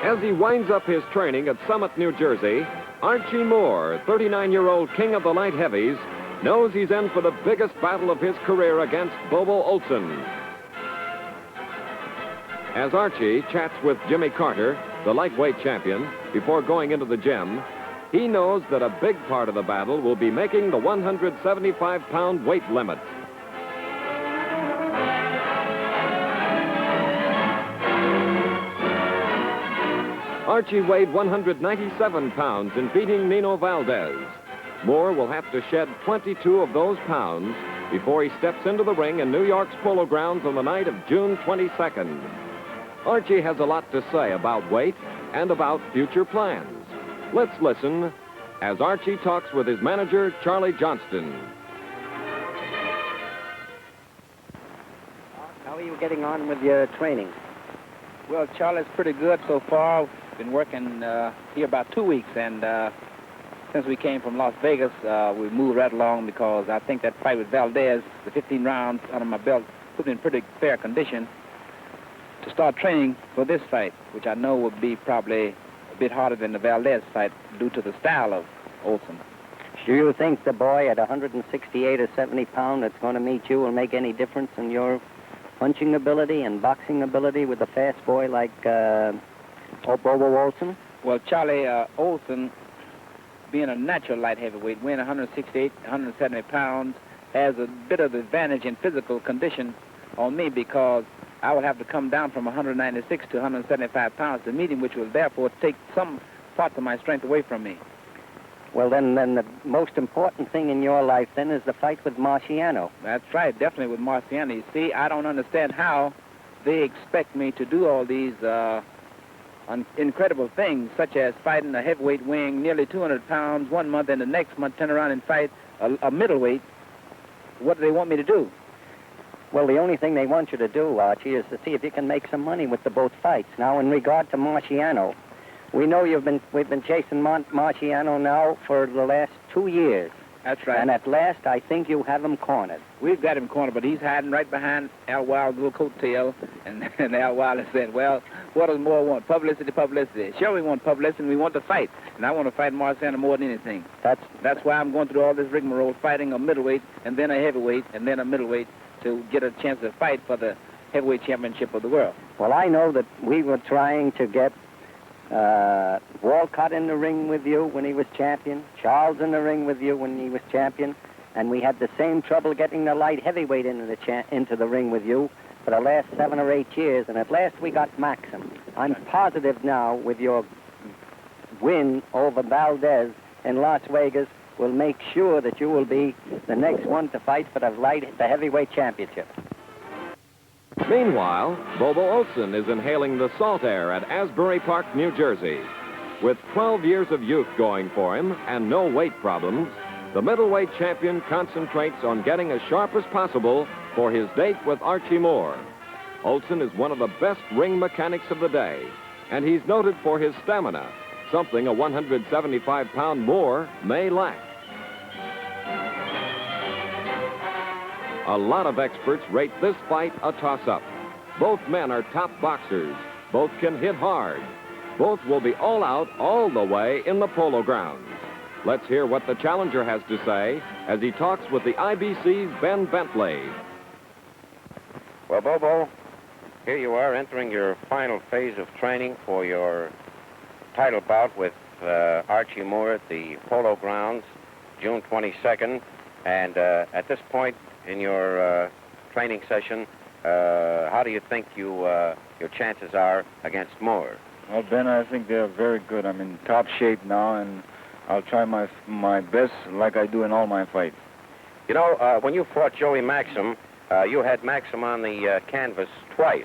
As he winds up his training at Summit, New Jersey, Archie Moore, 39-year-old king of the light heavies, knows he's in for the biggest battle of his career against Bobo Olson. As Archie chats with Jimmy Carter, the lightweight champion, before going into the gym, he knows that a big part of the battle will be making the 175-pound weight limit. Archie weighed 197 pounds in beating Nino Valdez. Moore will have to shed 22 of those pounds before he steps into the ring in New York's Polo Grounds on the night of June 22nd. Archie has a lot to say about weight and about future plans. Let's listen as Archie talks with his manager, Charlie Johnston. How are you getting on with your training? Well, Charlie's pretty good so far. Been working here about 2 weeks, and since we came from Las Vegas, we moved right along because I think that fight with Valdez, the 15 rounds under my belt, put me in pretty fair condition to start training for this fight, which I know will be probably a bit harder than the Valdez fight due to the style of Olson. Do you think the boy at 168 or 70 pounds that's going to meet you will make any difference in your punching ability and boxing ability with a fast boy like Bobo Olson? Well, Charlie, Olson, being a natural light heavyweight, weighing 168, 170 pounds, has a bit of advantage in physical condition on me because I would have to come down from 196 to 175 pounds to meet him, which will therefore take some parts of my strength away from me. Well, then the most important thing in your life, then, is the fight with Marciano. That's right, definitely with Marciano. You see, I don't understand how they expect me to do all these incredible things, such as fighting a heavyweight weighing nearly 200 pounds 1 month, and the next month turn around and fight a middleweight. What do they want me to do? Well, the only thing they want you to do, Archie, is to see if you can make some money with the both fights. Now, in regard to Marciano, we know we've been chasing Marciano now for the last 2 years. That's right. And at last, I think you have him cornered. We've got him cornered, but he's hiding right behind Al Wild's little coattail. And Al Wild has said, well, what does Moore want? Publicity, publicity. Sure, we want publicity, and we want to fight. And I want to fight Marciano more than anything. That's why I'm going through all this rigmarole, fighting a middleweight, and then a heavyweight, and then a middleweight, to get a chance to fight for the heavyweight championship of the world. Well, I know that we were trying to get Walcott in the ring with you when he was champion, Charles in the ring with you when he was champion, and we had the same trouble getting the light heavyweight into the ring with you for the last 7 or 8 years, and at last we got Maxim. I'm positive now with your win over Valdez in Las Vegas will make sure that you will be the next one to fight for the heavyweight championship. Meanwhile, Bobo Olson is inhaling the salt air at Asbury Park, New Jersey. With 12 years of youth going for him and no weight problems, the middleweight champion concentrates on getting as sharp as possible for his date with Archie Moore. Olson is one of the best ring mechanics of the day, and he's noted for his stamina, something a 175-pound Moore may lack. A lot of experts rate this fight a toss-up. Both men are top boxers. Both can hit hard. Both will be all out all the way in the Polo Grounds. Let's hear what the challenger has to say as he talks with the IBC's Ben Bentley. Well, Bobo, here you are entering your final phase of training for your title bout with Archie Moore at the Polo Grounds, June 22nd. And at this point in your training session, how do you think your chances are against Moore? Well, Ben, I think they're very good. I'm in top shape now, and I'll try my best like I do in all my fights. You know, when you fought Joey Maxim, you had Maxim on the canvas twice,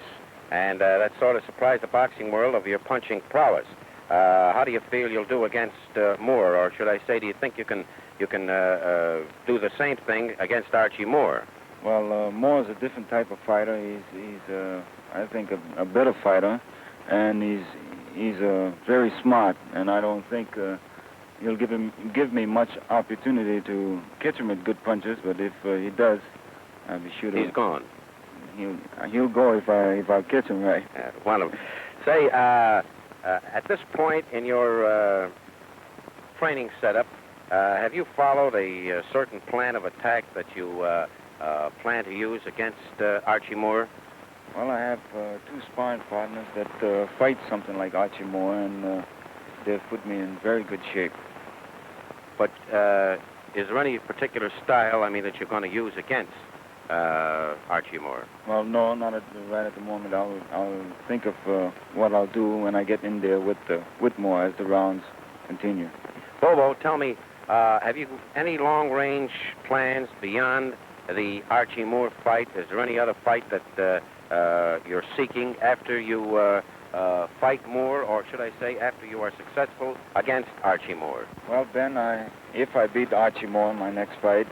and that sort of surprised the boxing world of your punching prowess. How do you feel you'll do against Moore, or should I say, do you think you can do the same thing against Archie Moore? Well, Moore's a different type of fighter. He's I think, a better fighter, and he's very smart. And I don't think he'll give me much opportunity to catch him with good punches. But if he does, I'll be sure to. He's gone. He'll go if I catch him right. Say, At this point in your training setup, have you followed a certain plan of attack that you plan to use against Archie Moore? Well, I have two sparring partners that fight something like Archie Moore, and they've put me in very good shape. But is there any particular style, that you're going to use against Archie Moore? Well, no, not right at the moment. I'll think of what I'll do when I get in there with Moore as the rounds continue. Bobo, tell me, have you any long-range plans beyond the Archie Moore fight? Is there any other fight that you're seeking after you fight Moore, or should I say after you are successful against Archie Moore? Well, Ben, if I beat Archie Moore in my next fight,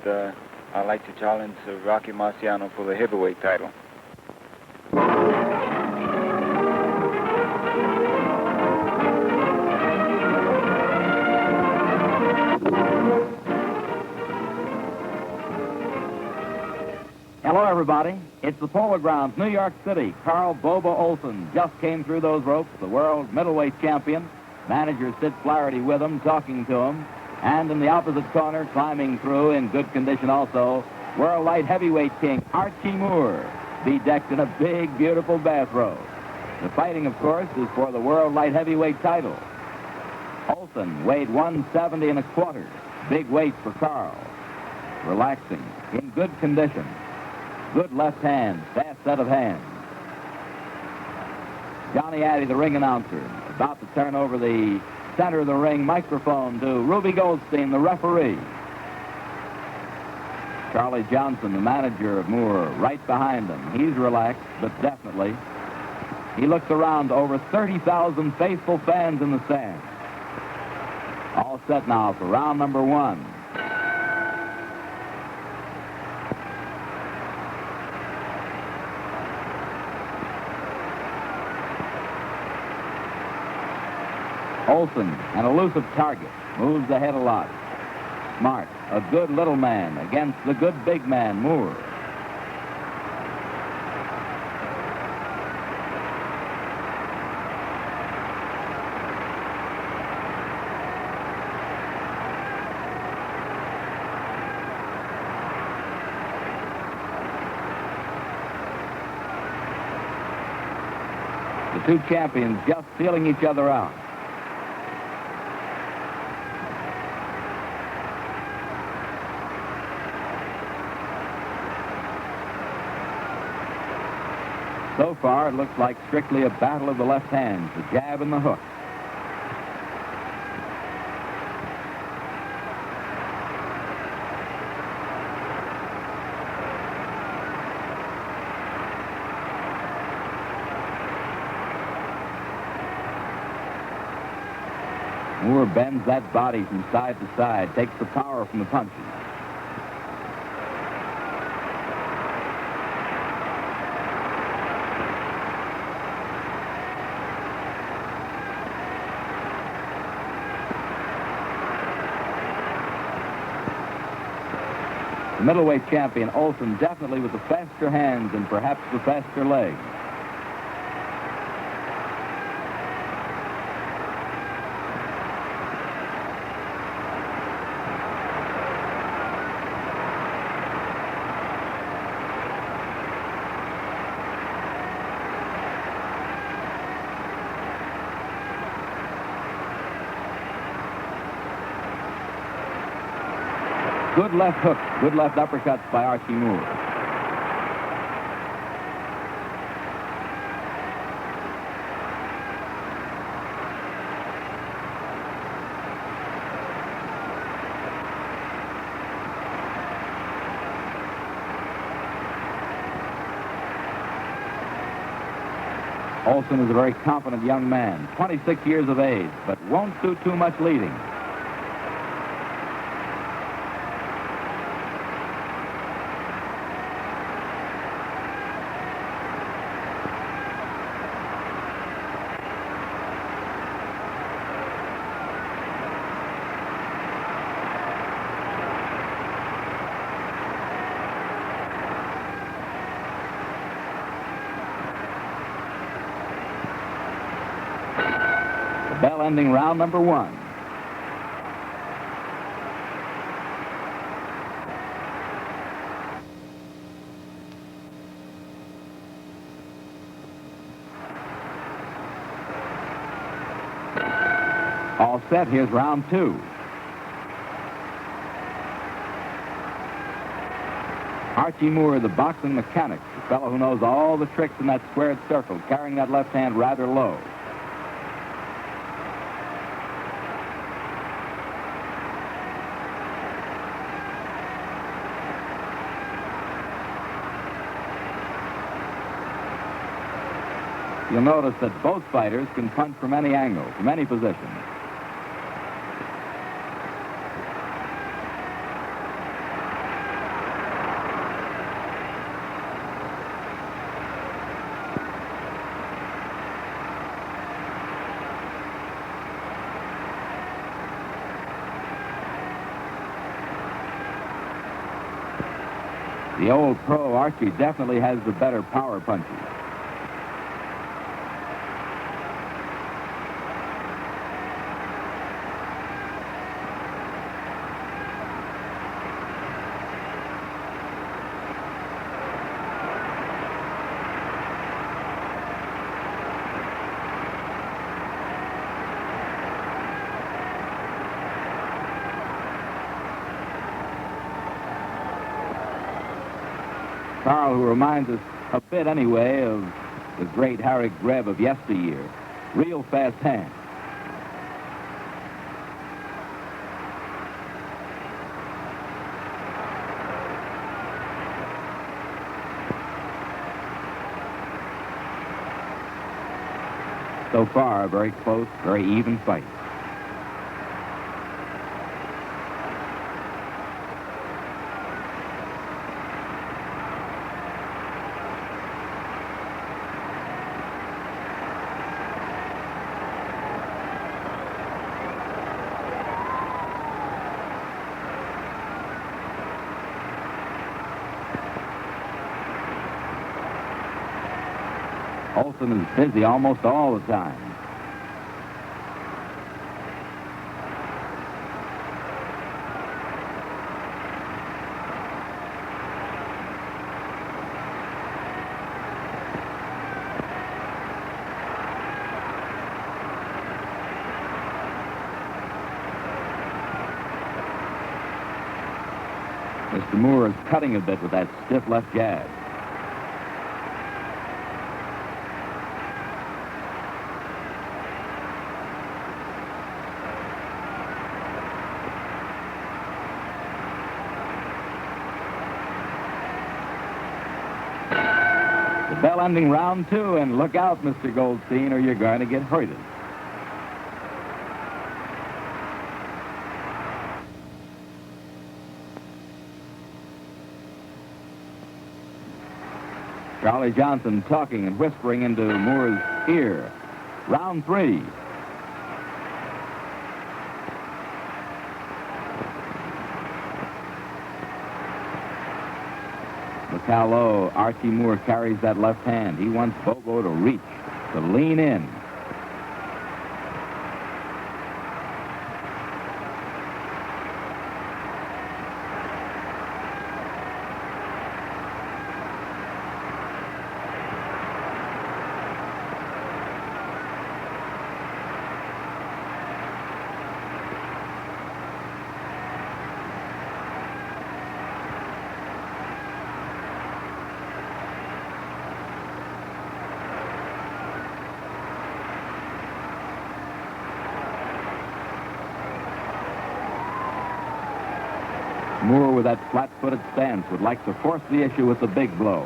I'd like to challenge Rocky Marciano for the heavyweight title. Hello, everybody. It's the Polo Grounds, New York City. Carl Bobo Olson just came through those ropes, the world middleweight champion. Manager Sid Flaherty with him, talking to him. And in the opposite corner, climbing through in good condition also, world light heavyweight king Archie Moore, bedecked in a big, beautiful bathrobe. The fighting, of course, is for the world light heavyweight title. Olson weighed 170 1/4. Big weight for Carl. Relaxing, in good condition. Good left hand, fast set of hands. Johnny Addy, the ring announcer, about to turn over the center of the ring microphone to Ruby Goldstein, the referee. Charlie Johnson, the manager of Moore, right behind him. He's relaxed, but definitely. He looks around to over 30,000 faithful fans in the stands. All set now for round number one. Olson, an elusive target, moves ahead a lot. Smart, a good little man against the good big man, Moore. The two champions just feeling each other out. So far, it looks like strictly a battle of the left hands, the jab and the hook. Moore bends that body from side to side, takes the power from the punches. The middleweight champion, Olson, definitely with the faster hands and perhaps the faster legs. Good left hook, good left uppercuts by Archie Moore. Olson is a very confident young man, 26 years of age, but won't do too much leading. ending round number 1. All set, here's round 2. Archie Moore, the boxing mechanic, the fellow who knows all the tricks in that squared circle, carrying that left hand rather low. You'll notice that both fighters can punch from any angle, from any position. The old pro, Archie, definitely has the better power punches. Carl, who reminds us a bit anyway of the great Harry Greb of yesteryear. Real fast hand. So far, a very close, very even fight. Olson is busy almost all the time. Mr. Moore is cutting a bit with that stiff left jab. Bell ending round 2, and look out, Mr. Goldstein, or you're going to get hurted. Charlie Johnson talking and whispering into Moore's ear. Round 3. Look how low Archie Moore carries that left hand. He wants Bobo to reach, to lean in. Moore, with that flat-footed stance, would like to force the issue with the big blow.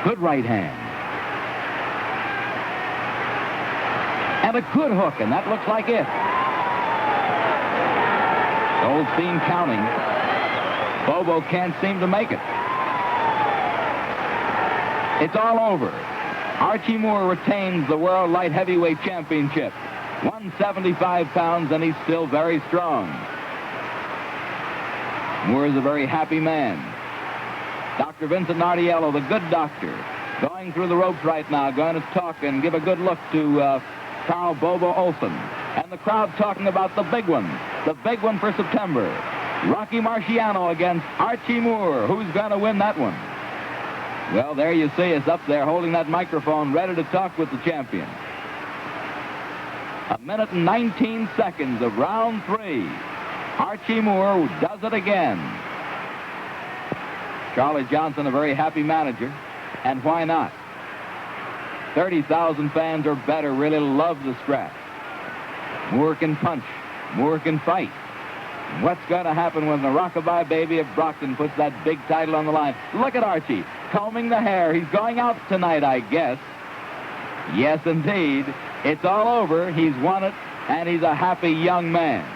Good right hand. And a good hook, and that looks like it. Goldstein counting. Bobo can't seem to make it. It's all over. Archie Moore retains the World Light Heavyweight Championship. 175 pounds, and he's still very strong. Moore is a very happy man. Dr. Vincent Nardiello, the good doctor, going through the ropes right now, going to talk and give a good look to Carl Bobo Olson. And the crowd talking about the big one for September. Rocky Marciano against Archie Moore. Who's going to win that one? Well, there you see us up there holding that microphone, ready to talk with the champion. 1 minute and 19 seconds of round 3. Archie Moore does it again. Charlie Johnson, a very happy manager, and why not? 30,000 fans or better really love the scrap. Moore can punch. Moore can fight. What's going to happen when the Rockabye Baby of Brockton puts that big title on the line? Look at Archie, combing the hair. He's going out tonight, I guess. Yes, indeed. It's all over. He's won it, and he's a happy young man.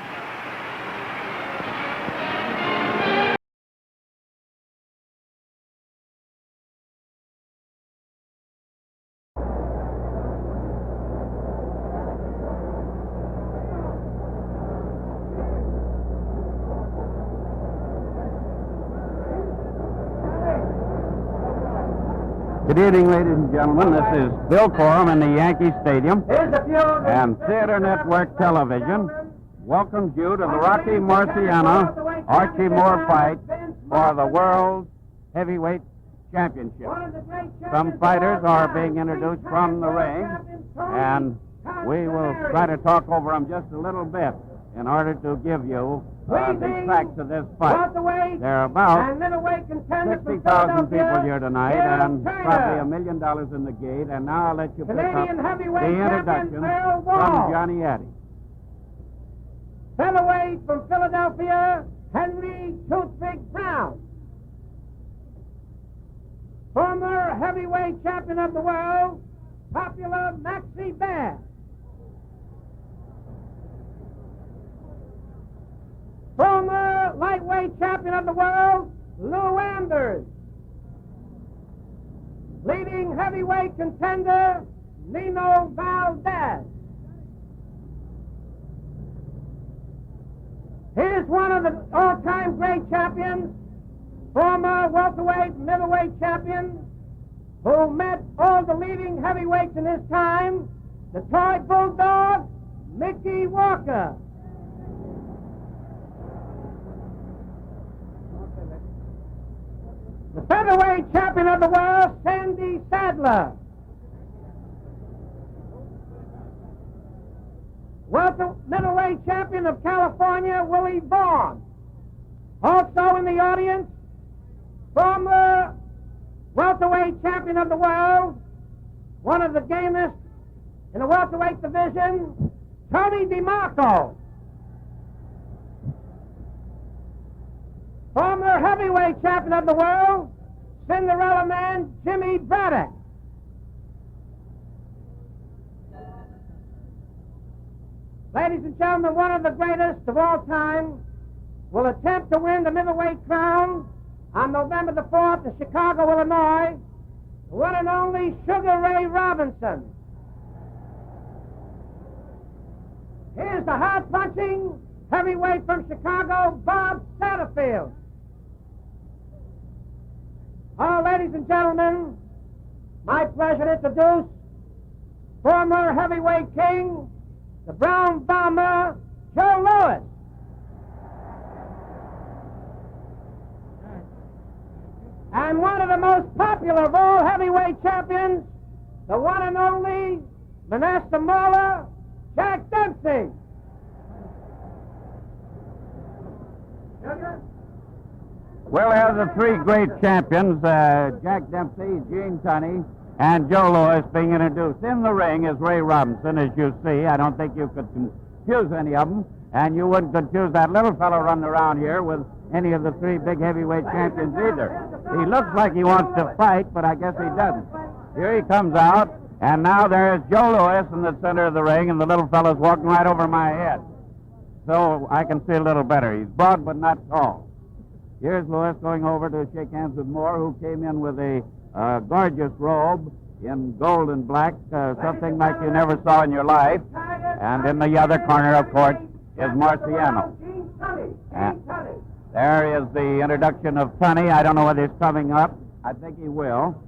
Good evening, ladies and gentlemen. This is Bill Corum in the Yankee Stadium, and Theater Network Television welcomes you to the Rocky Marciano Archie Moore fight for the World Heavyweight Championship. Some fighters are being introduced from the ring, and we will try to talk over them just a little bit in order to give you the facts of this fight. There are about 60,000 people here tonight and probably $1 million in the gate. And now I'll let you pick up the introduction from Johnny Addy. Featherweight from Philadelphia, Henry Toothpick Brown. Former heavyweight champion of the world, Popular Maxie Bass. Former lightweight champion of the world, Lou Anders. Leading heavyweight contender, Nino Valdez. Here's one of the all-time great champions, former welterweight, middleweight champion, who met all the leading heavyweights in his time, the toy bulldog, Mickey Walker. The featherweight champion of the world, Sandy Sadler. Middleweight champion of California, Willie Vaughn. Also in the audience, former welterweight champion of the world, one of the gamest in the welterweight division, Tony DeMarco. Former heavyweight champion of the world, Cinderella Man, Jimmy Braddock. Ladies and gentlemen, one of the greatest of all time will attempt to win the middleweight crown on November the 4th in Chicago, Illinois, the one and only Sugar Ray Robinson. Here's the hard-punching heavyweight from Chicago, Bob Satterfield. Oh, ladies and gentlemen, my pleasure to introduce former heavyweight king, the Brown Bomber, Joe Louis. And one of the most popular of all heavyweight champions, the one and only Manasseh Mauler, Jack Dempsey. We'll have the three great champions, Jack Dempsey, Gene Tunney, and Joe Louis being introduced. In the ring is Ray Robinson, as you see. I don't think you could confuse any of them, and you wouldn't confuse that little fellow running around here with any of the three big heavyweight champions either. He looks like he wants to fight, but I guess he doesn't. Here he comes out, and now there's Joe Louis in the center of the ring, and the little fellow's walking right over my head. So I can see a little better. He's broad but not tall. Here's Louis going over to shake hands with Moore, who came in with a gorgeous robe in gold and black, something like you never saw in your life. And in the other corner, of course, is Marciano. There is the introduction of Tunney. I don't know whether he's coming up. I think he will.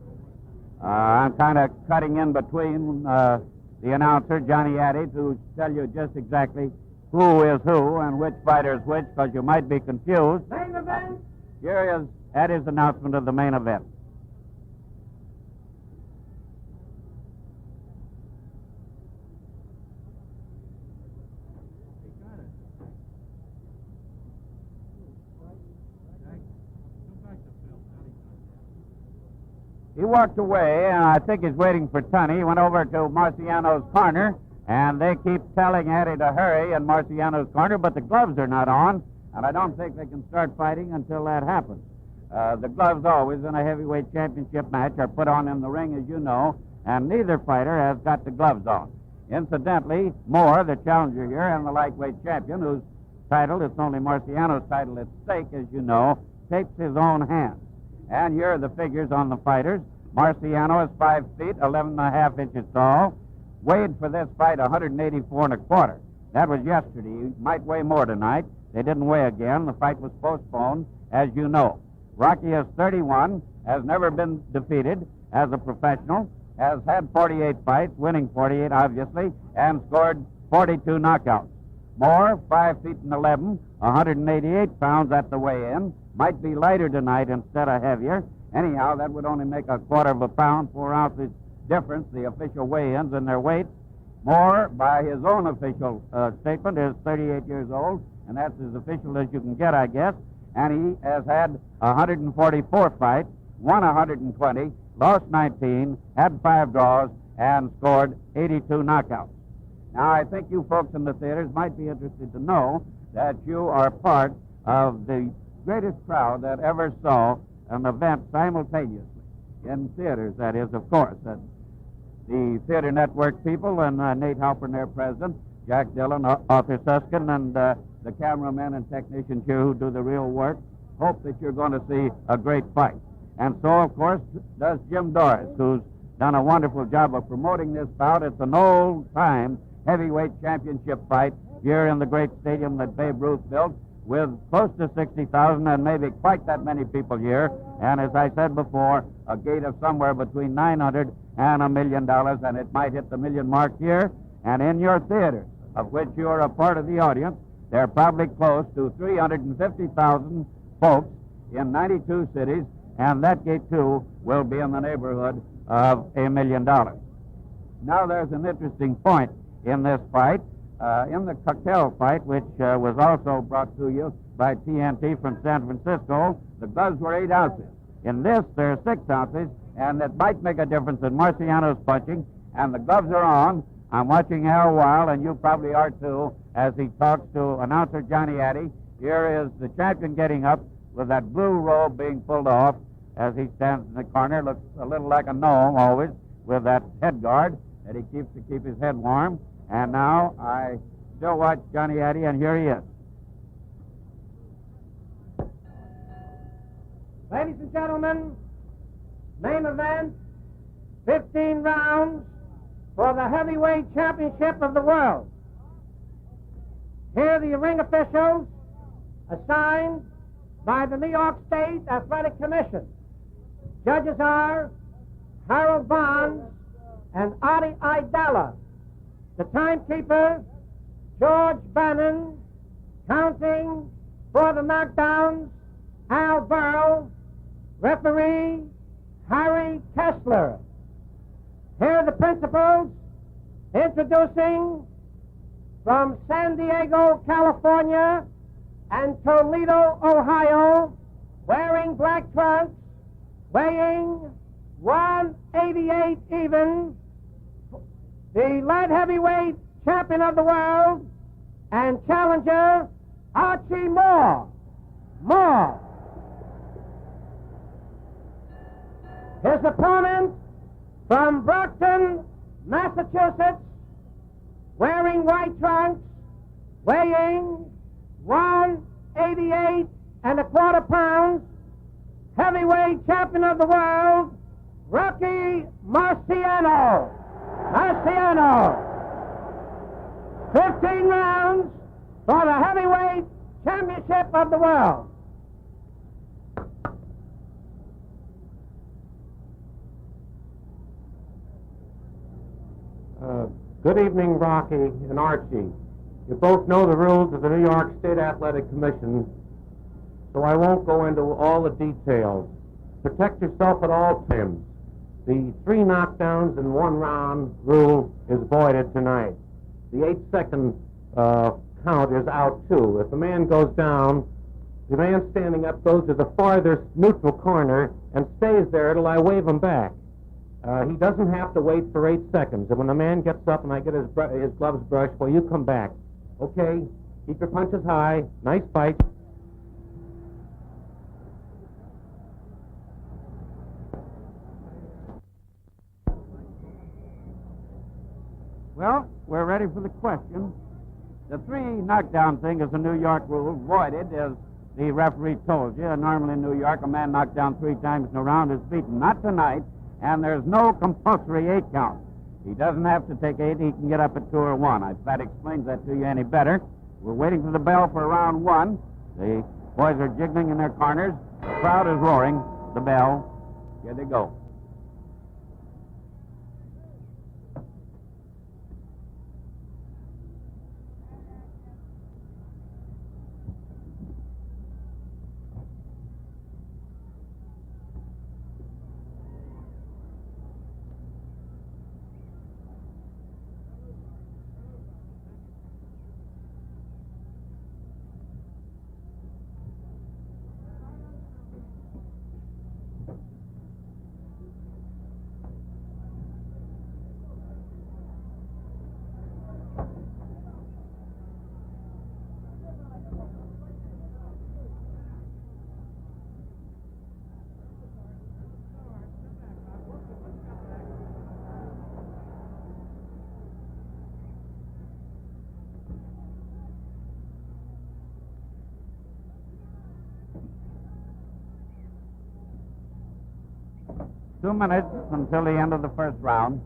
I'm kind of cutting in between the announcer, Johnny Addy, to tell you just exactly who is who and which fighter is which, because you might be confused. Main event. Here is Addy's announcement of the main event. He walked away, and I think he's waiting for Tunney. He went over to Marciano's corner, and they keep telling Addy to hurry in Marciano's corner, but the gloves are not on, and I don't think they can start fighting until that happens. The gloves always in a heavyweight championship match are put on in the ring, as you know, and neither fighter has got the gloves on. Incidentally, Moore, the challenger here, and the lightweight champion, whose title, it's only Marciano's title at stake, as you know, tapes his own hands. And here are the figures on the fighters. Marciano is 5 feet, 11 and a half inches tall. Weighed for this fight 184 and a quarter. That was yesterday. He might weigh more tonight. They didn't weigh again. The fight was postponed, as you know. Rocky is 31, has never been defeated as a professional, has had 48 fights, winning 48, obviously, and scored 42 knockouts. Moore, 5 feet and 11, 188 pounds at the weigh-in. Might be lighter tonight instead of heavier. Anyhow, that would only make a quarter of a pound, 4 ounces difference, the official weigh-ins and their weights. Moore, by his own official statement, is 38 years old, and that's as official as you can get, I guess. And he has had 144 fights, won 120, lost 19, had 5 draws, and scored 82 knockouts. Now, I think you folks in the theaters might be interested to know that you are part of the greatest crowd that ever saw an event simultaneously in theaters, that is, of course. And the Theater Network people and Nate Halpern, their president, Jack Dillon, Arthur Suskin, and the cameramen and technicians here who do the real work, hope that you're going to see a great fight. And so, of course, does Jim Doris, who's done a wonderful job of promoting this bout. It's an old-time heavyweight championship fight here in the great stadium that Babe Ruth built, with close to 60,000 and maybe quite that many people here. And as I said before, a gate of somewhere between $900 and $1 million, and it might hit the million mark here. And in your theaters, of which you are a part of the audience, they're probably close to 350,000 folks in 92 cities, and that gate, too, will be in the neighborhood of $1 million. Now, there's an interesting point in this fight. In the cocktail fight, which was also brought to you by TNT from San Francisco, the gloves were 8 ounces. In this, they're 6 ounces, and it might make a difference in Marciano's punching, and the gloves are on. I'm watching Al Weil, and you probably are too, as he talks to announcer Johnny Addy. Here is the champion getting up with that blue robe being pulled off as he stands in the corner. Looks a little like a gnome always, with that head guard that he keeps to keep his head warm. And now I still watch Johnny Addy, and here he is. Ladies and gentlemen, main event, 15 rounds for the heavyweight championship of the world. Here the ring officials assigned by the New York State Athletic Commission. Judges are Harold Bonds and Artie Idala. The timekeeper, George Bannon, counting for the knockdowns, Al Burrow, referee, Harry Kessler. Here are the principals introducing from San Diego, California, and Toledo, Ohio, wearing black trunks, weighing 188 even, the light heavyweight champion of the world and challenger, Archie Moore. His opponent from Brockton, Massachusetts, wearing white trunks, weighing 188 and a quarter pounds, heavyweight champion of the world, Rocky Marciano. 15 rounds for the heavyweight championship of the world. Good evening, Rocky and Archie. You both know the rules of the New York State Athletic Commission, so I won't go into all the details. Protect yourself at all times. The 3 knockdowns in 1 round rule is voided tonight. The 8-second count is out, too. If the man goes down, the man standing up goes to the farthest neutral corner and stays there till I wave him back. He doesn't have to wait for 8 seconds. And when the man gets up and I get his gloves brushed, well, you come back. Okay? Keep your punches high. Nice fight. Well, we're ready for the question. The 3 knockdown thing is a New York rule, voided, as the referee told you. Normally in New York, a man knocked down 3 times in a round is beaten. Not tonight, and there's no compulsory 8 count. He doesn't have to take 8. He can get up at 2 or 1. If that explains that to you any better. We're waiting for the bell for round 1. The boys are jiggling in their corners. The crowd is roaring. The bell. Here they go. Two minutes until the end of the first round.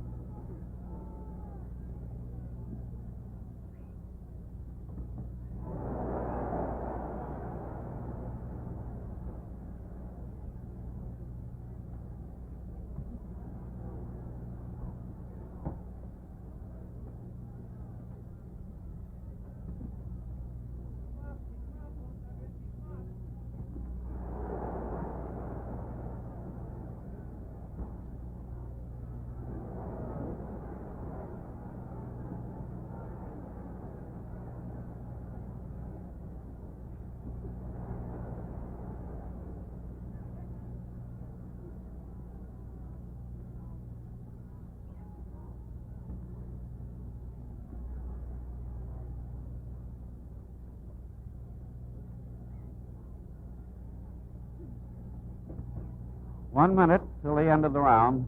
One minute till the end of the round.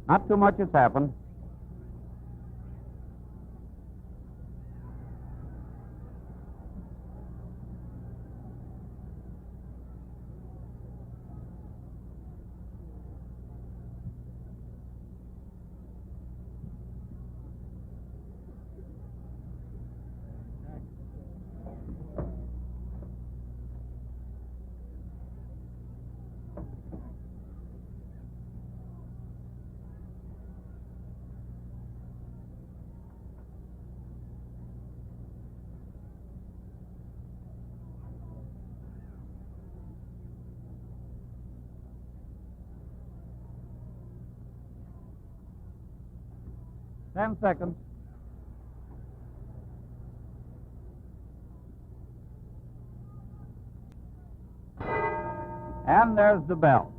Not too much has happened. Ten seconds. And there's the bell.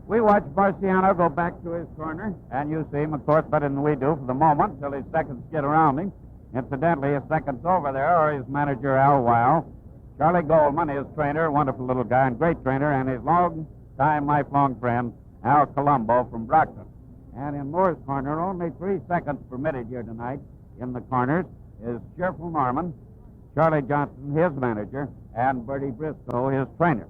We watch Marciano go back to his corner, and you see him, of course, better than we do for the moment, until his seconds get around him. Incidentally, his seconds over there are his manager, Al Weil, Charlie Goldman, his trainer, wonderful little guy and great trainer, and his long-time, lifelong friend, Al Colombo from Brockton. And in Moore's corner, only 3 seconds permitted here tonight in the corners is Cheerful Norman, Charlie Johnson, his manager, and Bertie Briscoe, his trainer.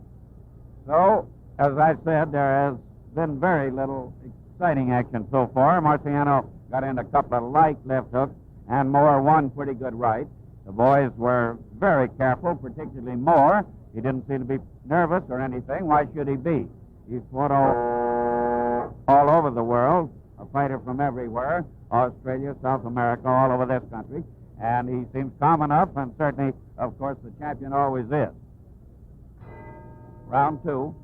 So, as I said, there has been very little exciting action so far. Marciano got in a couple of light left hooks, and Moore one pretty good right. The boys were very careful, particularly Moore. He didn't seem to be nervous or anything. Why should he be? He's fought all over the world a fighter from everywhere, Australia, South America, all over this country. And he seems calm enough, and certainly, of course, the champion always is. Round 2.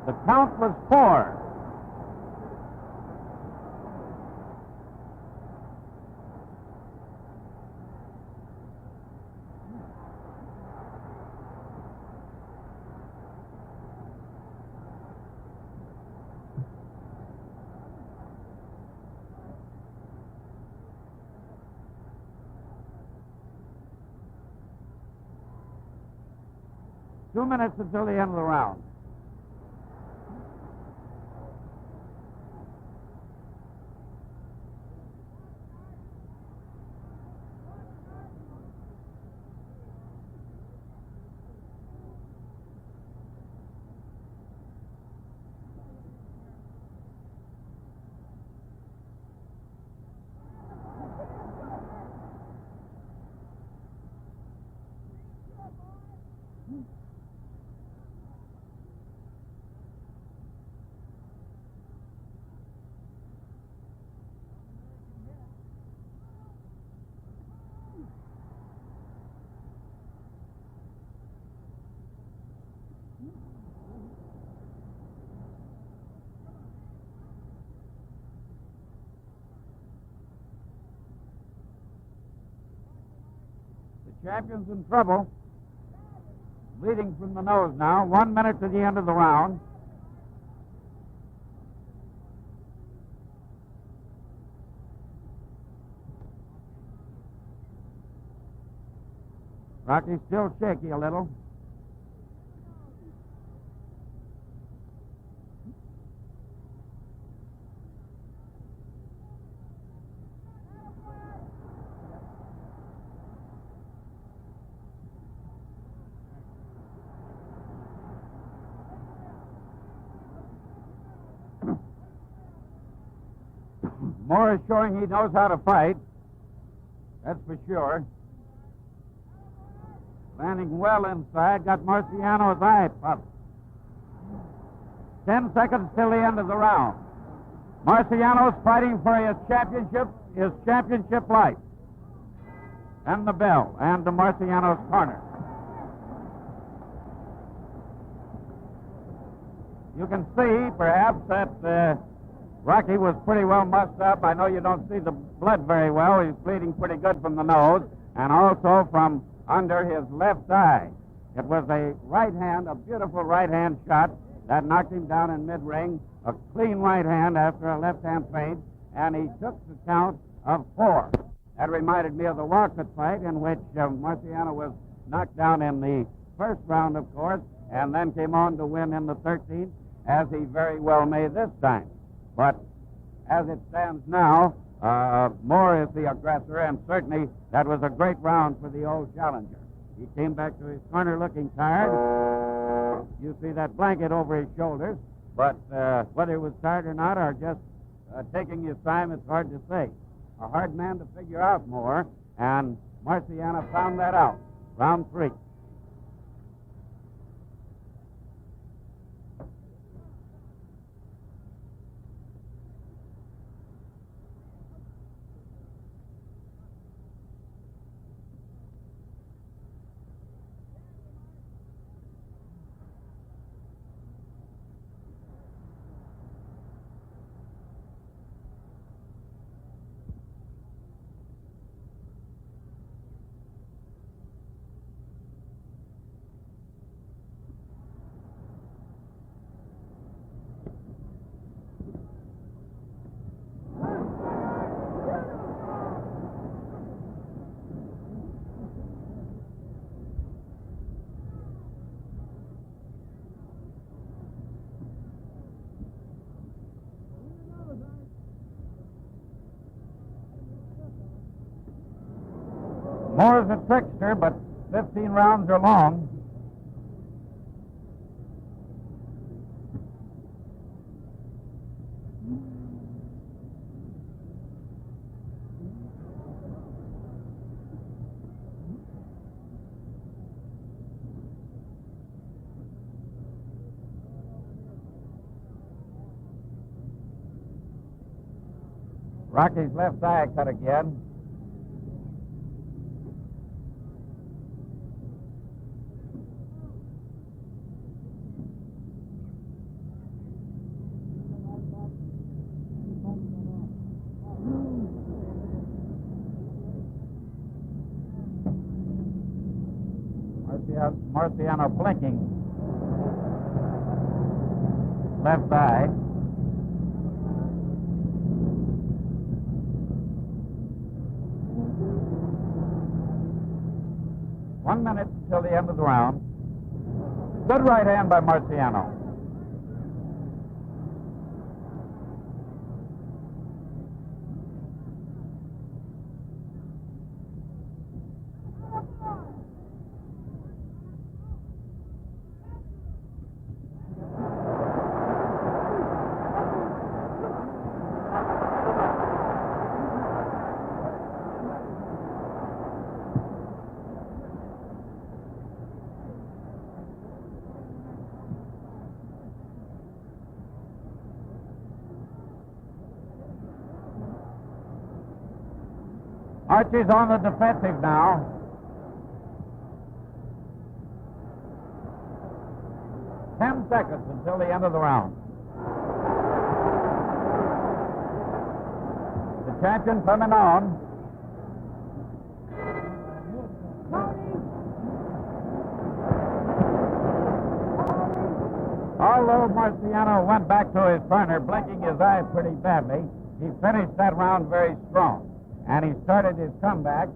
The count was 4. Two minutes until the end of the round. The champion's in trouble. Bleeding from the nose now. 1 minute to the end of the round. Rocky's still shaky a little. Moore is showing he knows how to fight. That's for sure. Landing well inside, got Marciano's eye puffed. 10 seconds till the end of the round. Marciano's fighting for his championship life. And the bell, and the Marciano's corner. You can see, perhaps, that Rocky was pretty well mussed up. I know you don't see the blood very well. He's bleeding pretty good from the nose, and also from under his left eye. It was a right hand, a beautiful right hand shot that knocked him down in mid-ring, a clean right hand after a left hand feint, and he took the count of 4. That reminded me of the Walcott fight in which Marciano was knocked down in the first round, of course, and then came on to win in the 13th, as he very well may this time. But as it stands now, Moore is the aggressor, and certainly that was a great round for the old challenger. He came back to his corner looking tired. You see that blanket over his shoulders, but whether he was tired or not, or just taking his time, it's hard to say. A hard man to figure out, Moore, and Marciano found that out. Round 3. Moore's a trickster, but 15 rounds are long. Rocky's left eye cut again. Marciano blinking. Left eye. One minute until the end of the round. Good right hand by Marciano. Archie's on the defensive now. Ten seconds until the end of the round. The champion coming on. Although Marciano went back to his corner, blinking his eye pretty badly, he finished that round very strong. And he started his comeback,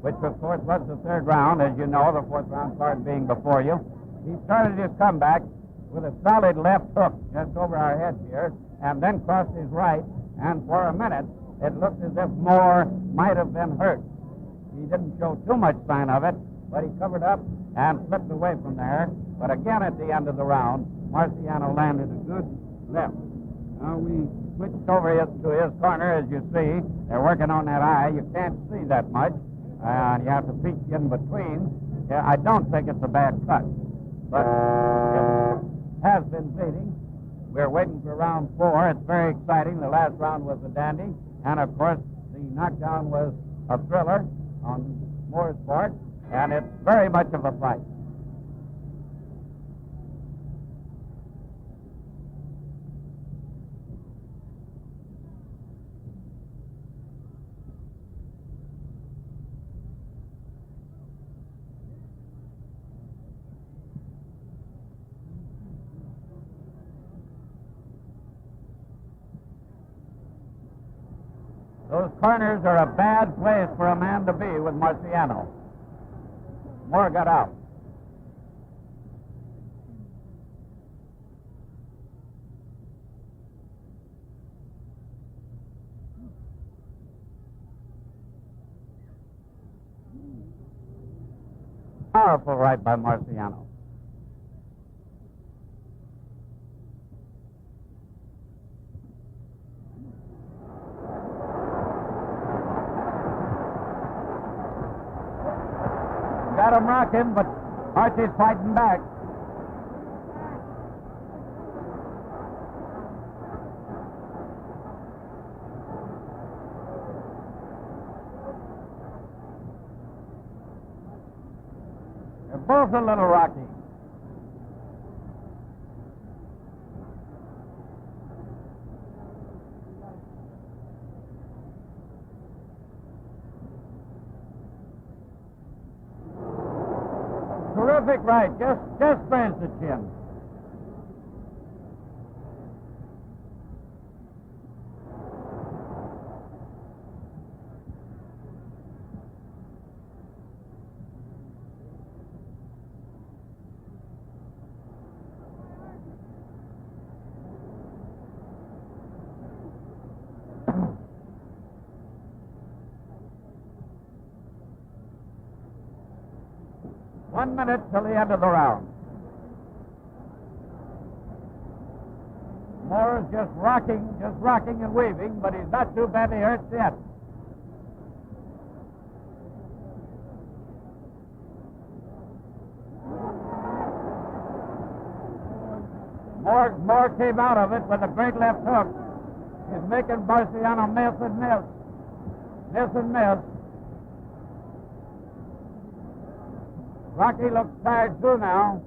which of course was the third round, as you know, the fourth round card being before you. He started his comeback with a solid left hook just over our heads here, and then crossed his right, and for a minute it looked as if Moore might have been hurt. He didn't show too much sign of it, but he covered up and slipped away from there. But again at the end of the round, Marciano landed a good left. Now we switched over to his corner, as you see. They're working on that eye. You can't see that much, and you have to peek in between. Yeah, I don't think it's a bad cut, but it has been bleeding. We're waiting for round 4. It's very exciting. The last round was a dandy, and of course the knockdown was a thriller on Moore's part, and it's very much of a fight. Those corners are a bad place for a man to be with Marciano. Moore got out. Powerful right by Marciano. Got him rocking, but Archie's fighting back. They're both a little rocky. Terrific right, just burns the chin. 1 minute till the end of the round. Moore's just rocking and weaving, but he's not too badly hurt yet. Moore came out of it with a great left hook. He's making Marciano miss and miss. Miss and miss. Rocky looks tired too now.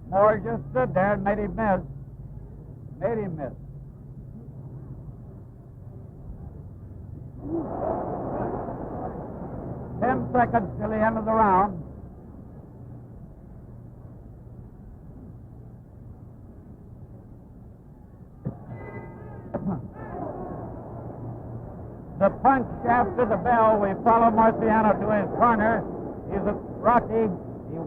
Moore just stood there and made him miss. Made him miss. Ten seconds till the end of the round. The punch after the bell, we follow Marciano to his corner. He's a Rocky. He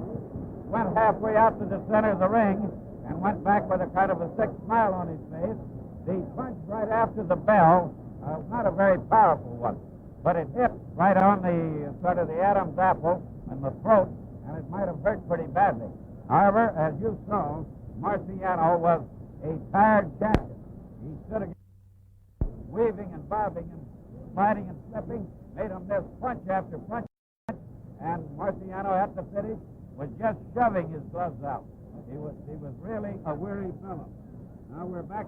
went halfway out to the center of the ring and went back with a kind of a sick smile on his face. The punch right after the bell, not a very powerful one, but it hit right on the sort of the Adam's apple and the throat, and it might have hurt pretty badly. However, as you saw, Marciano was a tired champion. He stood against weaving and bobbing and sliding and slipping, made him miss punch after punch, and Marciano at the finish was just shoving his gloves out. He was really a weary fellow. Now we're back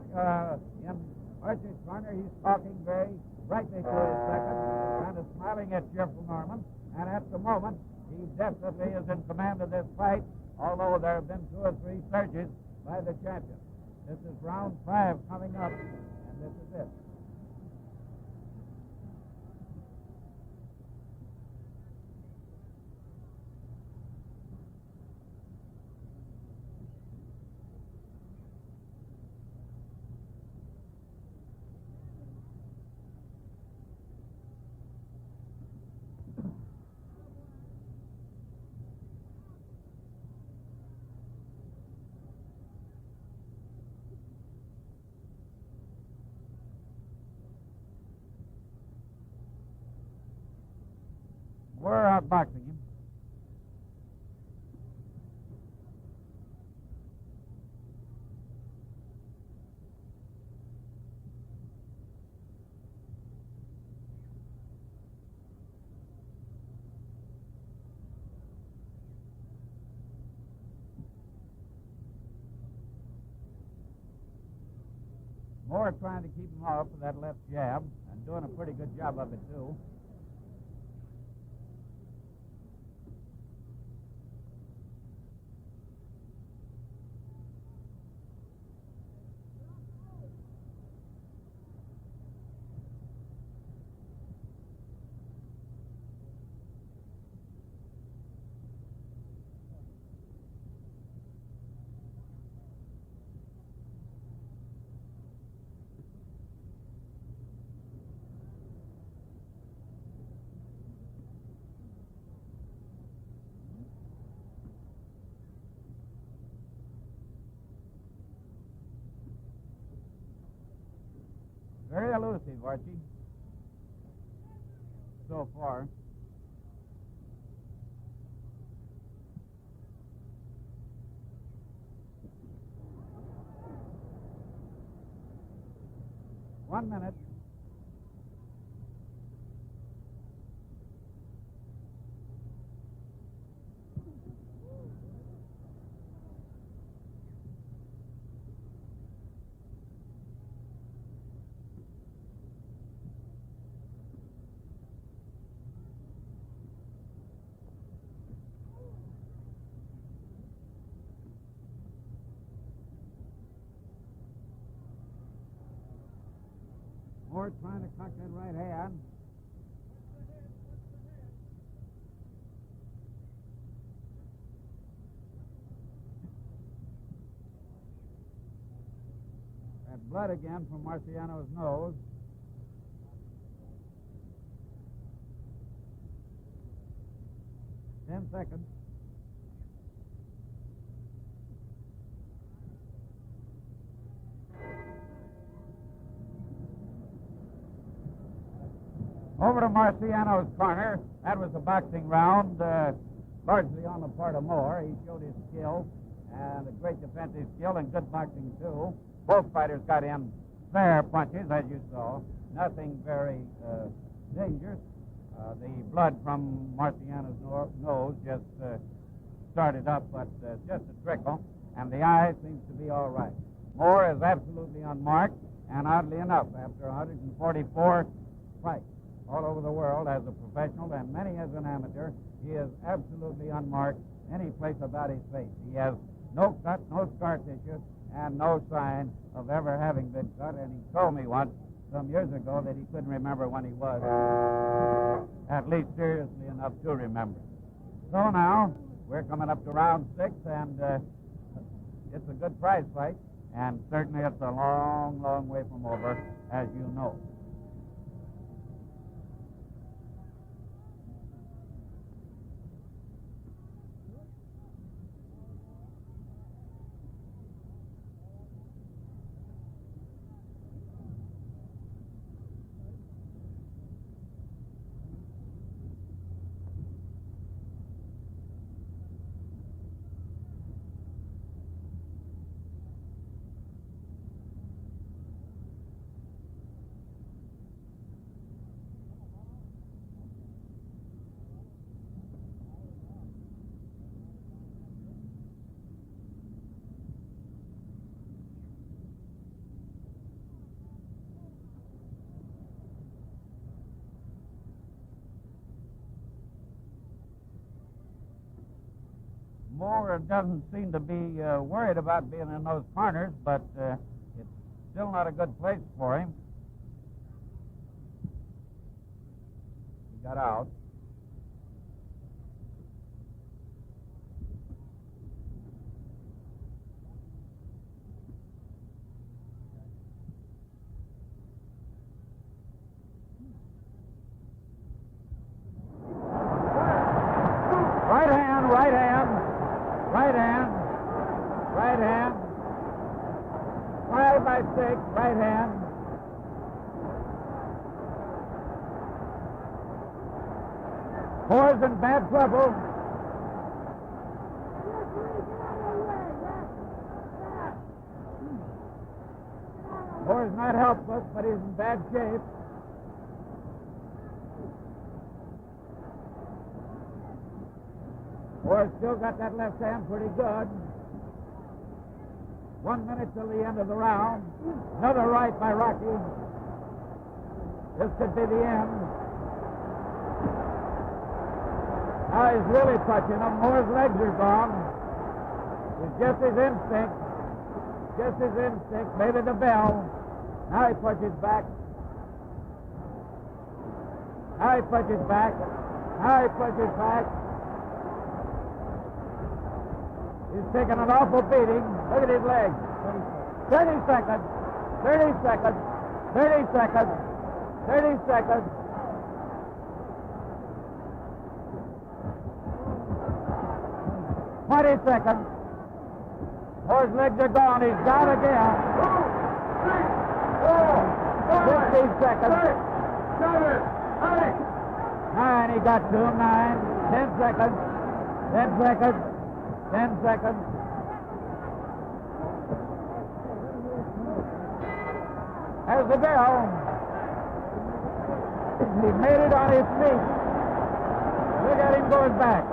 in Archie's corner. He's talking very brightly to his second, kind of smiling at cheerful Norman, and at the moment he definitely is in command of this fight, although there have been 2 or 3 surges by the champion. This is round 5 coming up, and this is it. We're outboxing him. Moore trying to keep him off with that left jab and doing a pretty good job of it, too. Very elusive, Archie, so far. One minute. Moore trying to cock that right hand. That blood again from Marciano's nose. Ten seconds. Over to Marciano's corner. That was a boxing round, largely on the part of Moore. He showed his skill and a great defensive skill and good boxing, too. Both fighters got in fair punches, as you saw. Nothing very dangerous. The blood from Marciano's nose just started up, but just a trickle, and the eye seems to be all right. Moore is absolutely unmarked, and oddly enough, after 144 fights all over the world as a professional and many as an amateur, he is absolutely unmarked any place about his face. He has no cut, no scar tissue, and no sign of ever having been cut, and he told me once, some years ago, that he couldn't remember when he was, at least seriously enough to remember. So now, we're coming up to round 6, and it's a good prize fight, and certainly it's a long, long way from over, as you know. Moore doesn't seem to be worried about being in those corners, but it's still not a good place for him. He got out. Right hand. Moore's in bad trouble. Moore's not helpless, but he's in bad shape. Moore's still got that left hand pretty good. 1 minute till the end of the round. Another right by Rocky. This could be the end. Now he's really touching him. Moore's legs are gone. It's just his instinct. Just his instinct. Maybe the bell. Now he punches back. Now he punches back. Now he punches back. He's taking an awful beating. Look at his legs. 30 seconds. 30 seconds. 30 seconds. 30 seconds. $20 seconds. Moore's legs are gone. He's down again. 15 seconds. 9. He got to him. 9. 10 seconds. 10 seconds. 10 seconds. There's the bell. He made it on his feet. Look at him going back.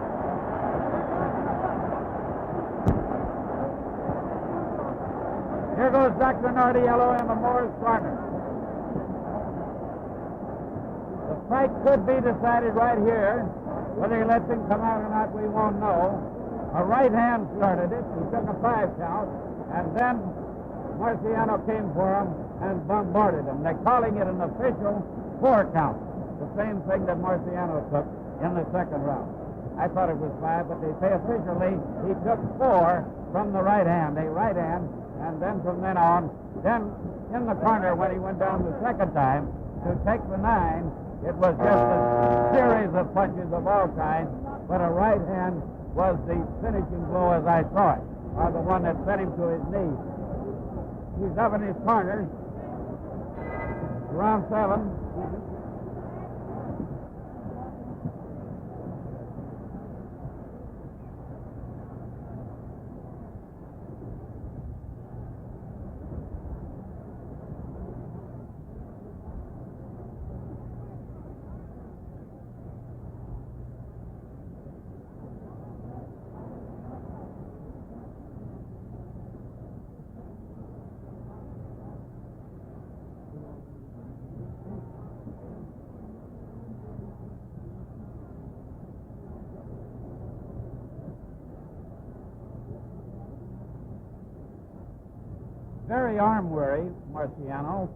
Here goes Dr. Nardiello in the Moore's corner. The fight could be decided right here. Whether he lets him come out or not, we won't know. A right hand started it. He took a 5 count, and then Marciano came for him and bombarded him. They're calling it an official 4 count. The same thing that Marciano took in the second round. I thought it was 5, but they say officially he took 4 from the right hand, a right hand, and then from then on, then in the corner when he went down the second time to take the 9, it was just a series of punches of all kinds, but a right hand was the finishing blow as I saw it, or the one that sent him to his knees. He's up in his corner. Round 7. very arm-weary, Marciano.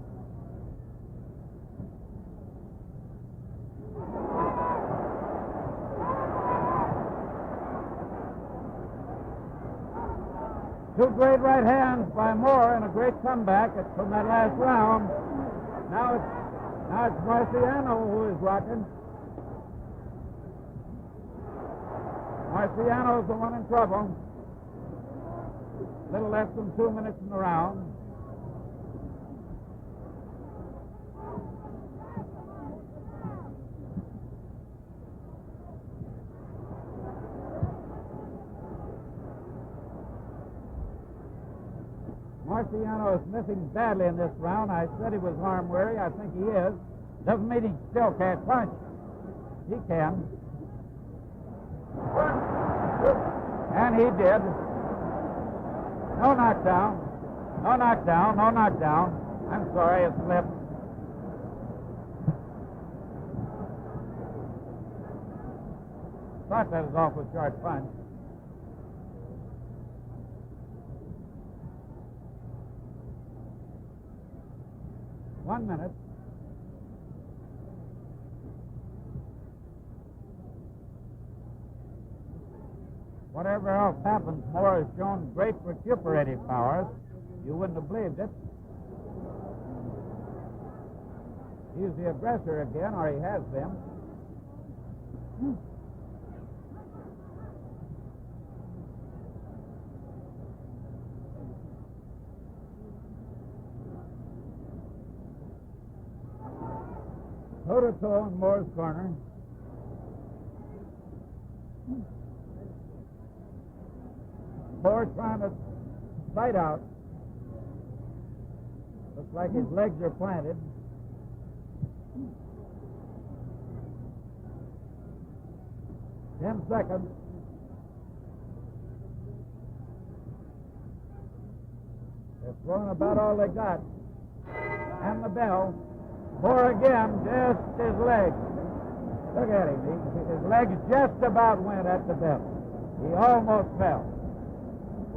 Two great right hands by Moore and a great comeback from that last round. Now it's Marciano who is rocking. Marciano's the one in trouble. A little less than 2 minutes in the round. Marciano is missing badly in this round. I said he was arm weary. I think he is. Doesn't mean he still can't punch. He can. And he did. No knockdown. No knockdown. No knockdown. I'm sorry, it slipped. Thought that was awful short punch. One minute. Whatever else happens, Moore has shown great recuperative powers. You wouldn't have believed it. He's the aggressor again, or he has been. Toe-to-toe in Moore's corner. Moore trying to fight out. Looks like his legs are planted. Ten seconds. They're throwing about all they got. And the bell. Moore again, just his legs. Look at him. His legs just about went at the bell. He almost fell.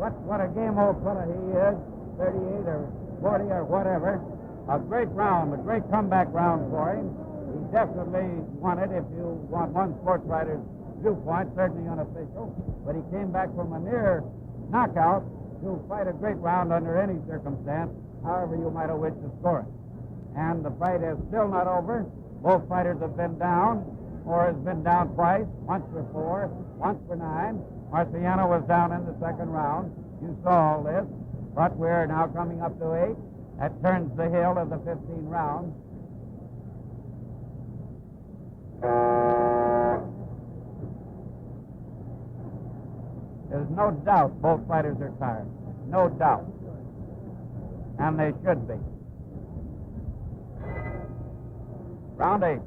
What a game old fella he is, 38 or 40 or whatever. A great round, a great comeback round for him. He definitely won it if you want one sports writer's viewpoint, certainly unofficial. But he came back from a near knockout to fight a great round under any circumstance, however you might have wished to score it. And the fight is still not over. Both fighters have been down. Moore has been down twice, once for 4, once for 9. Marciano was down in the second round. You saw all this. But we're now coming up to 8. That turns the hill of the 15 rounds. There's no doubt both fighters are tired. No doubt. And they should be. Round 8.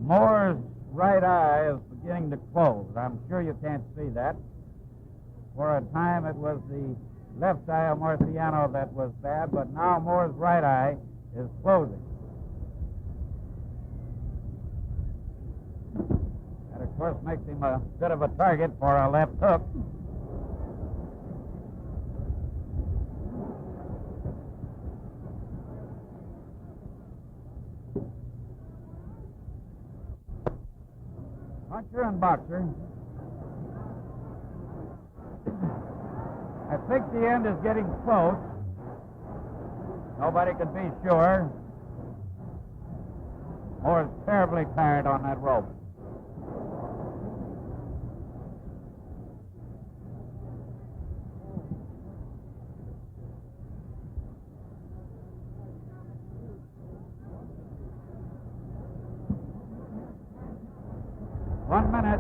Moore's right eye is beginning to close. I'm sure you can't see that. For a time it was the left eye of Marciano that was bad, but now Moore's right eye is closing. That, of course, makes him a bit of a target for a left hook. Puncher and boxer. I think the end is getting close. Nobody can be sure. Moore's terribly tired on that rope. One minute.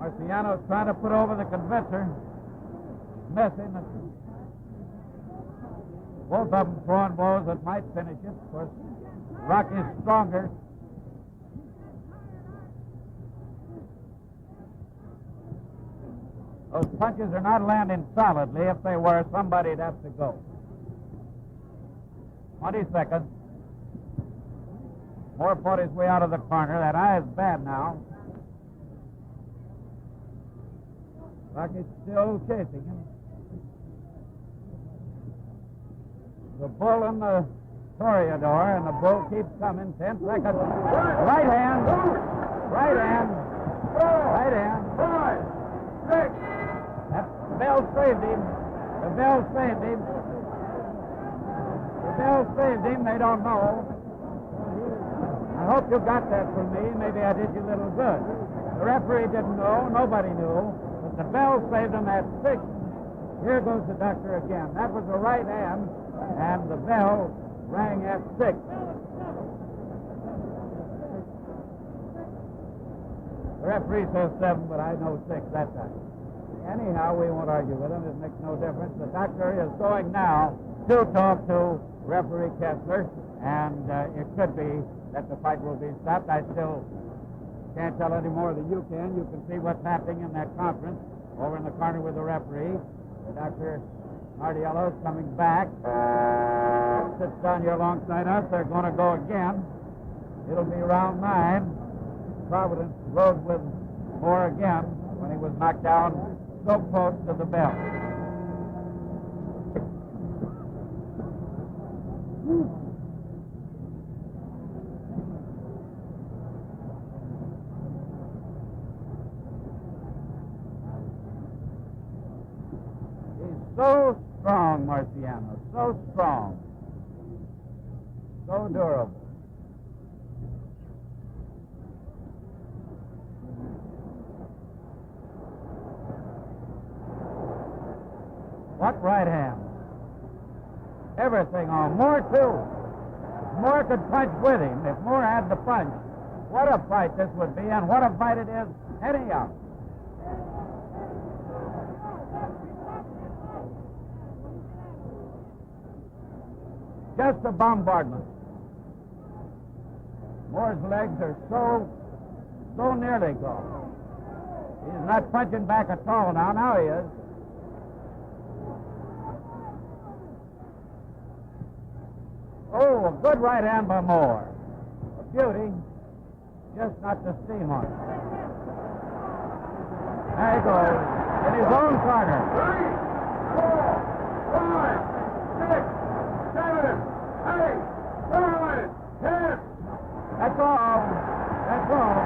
Marciano's trying to put over the convincer. Missing. Both of them throwing blows that might finish it. Of course, Rocky's stronger. Those punches are not landing solidly. If they were, somebody'd have to go. 20 seconds. Moore fought his way out of the corner. That eye is bad now. Rocky's still chasing him. The bull in the Toreador, and the bull keeps coming. 10 seconds. Right hand. Right hand. Right hand. 5, 6. That bell saved him. The bell saved him. The bell saved him. They don't know. I hope you got that from me. Maybe I did you a little good. The referee didn't know. Nobody knew. But the bell saved him at 6. Here goes the doctor again. That was the right hand, and the bell rang at 6. The referee says 7, but I know 6 that time. Anyhow, we won't argue with him. It makes no difference. The doctor is going now to talk to referee Kessler, and it could be that the fight will be stopped. I still can't tell any more than you can. You can see what's happening in that conference over in the corner with the referee. The doctor, Marciano, is coming back. Sits down here alongside us. They're going to go again. It'll be round 9. Providence rode with Moore again when he was knocked down so close to the bell. He's so strong, Marciano, so strong, so durable. What right hand? Everything on. Moore, too. Moore could punch with him if Moore had the punch. What a fight this would be, and what a fight it is anyhow. Just a bombardment. Moore's legs are so nearly gone. He's not punching back at all now. Now he is. Oh, a good right hand by Moore. A beauty, just not to steam on it. There he goes, in his own corner. 3, 4, 5, 6, 7, 8, 9, 10. That's all. That's all.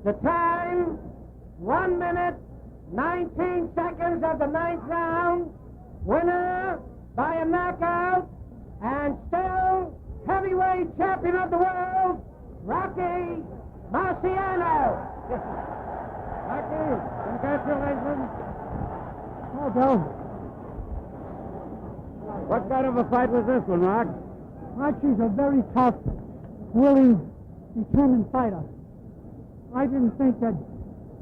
The time, 1 minute, 19 seconds of the 9th round. Winner by a knockout, and still heavyweight champion of the world, Rocky Marciano. Rocky, congratulations. Oh, Joe. What kind of a fight was this one, Rock? Archie's a very tough, willing, determined fighter. I didn't think that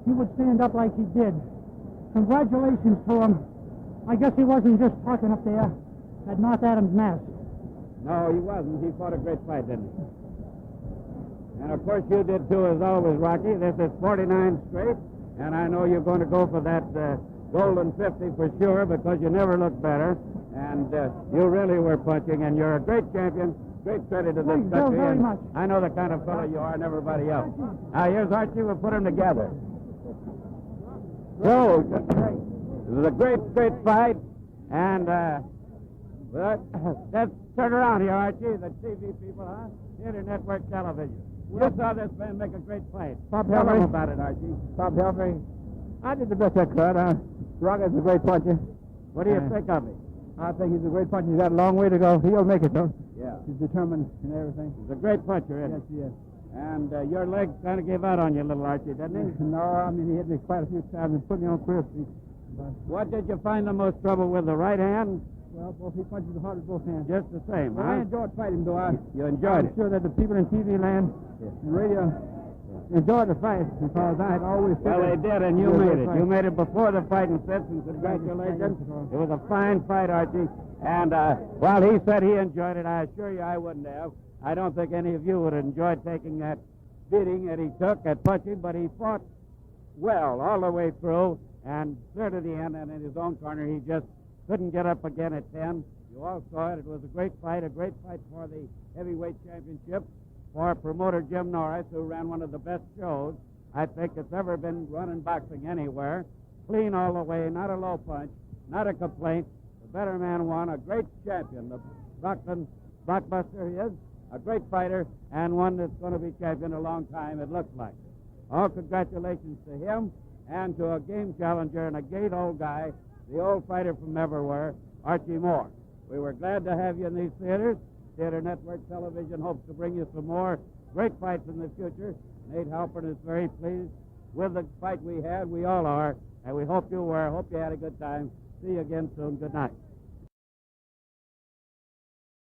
he would stand up like he did. Congratulations to him. I guess he wasn't just talking up there at North Adams, Mass. No, he wasn't. He fought a great fight, didn't he? And of course you did too, as always, Rocky. This is 49 straight, and I know you're going to go for that golden 50 for sure because you never looked better. And you really were punching, and you're a great champion. Great credit to this Thank you country. very And much. I know the kind of fellow you are and everybody else. Here's Archie. We'll put them together. So, this is a great, great fight. And let's turn around here, Archie. The TV people, huh? Theater Network Television. You saw this man make a great fight. Bob Tell Helfrey. them about it, Archie. Bob Helfrey, I did the best I could. Rocky's a great puncher. What do you think of him? I think he's a great puncher. He's got a long way to go. He'll make it, though. Yeah. He's determined and everything. He's a great puncher, isn't Yes, he is. he? And your leg kind of gave out on you, little Archie, didn't he? No, I mean, he hit me quite a few times and put me on clear feet. But, What did you find the most trouble with, the right hand? well, both he punches hard with both hands. Just the same, Well, I huh? enjoyed fighting, though. You enjoyed I'm it. sure that the people in TV land and radio enjoyed the fight because I had always said Well, they that did, and you it was a made great it. fight. You made it before the fight and sits, and congratulations. It was a fine fight, Archie. And while he said he enjoyed it, I assure you I wouldn't have. I don't think any of you would have enjoyed taking that beating that he took at punching, but he fought well all the way through, and clear to the end, and in his own corner, he just couldn't get up again at 10. You all saw it. It was a great fight for the heavyweight championship, for promoter Jim Norris, who ran one of the best shows I think it's ever been run in boxing anywhere. Clean all the way, not a low punch, not a complaint. The better man won, a great champion. The Brooklyn blockbuster he is, a great fighter, and one that's going to be champion a long time, it looks like. All congratulations to him and to a game challenger and a great old guy, the old fighter from everywhere, Archie Moore. We were glad to have you in these theaters. Theater Network Television hopes to bring you some more great fights in the future. Nate Halpern is very pleased with the fight we had. We all are, and we hope you were. Hope you had a good time. See you again soon. Good night.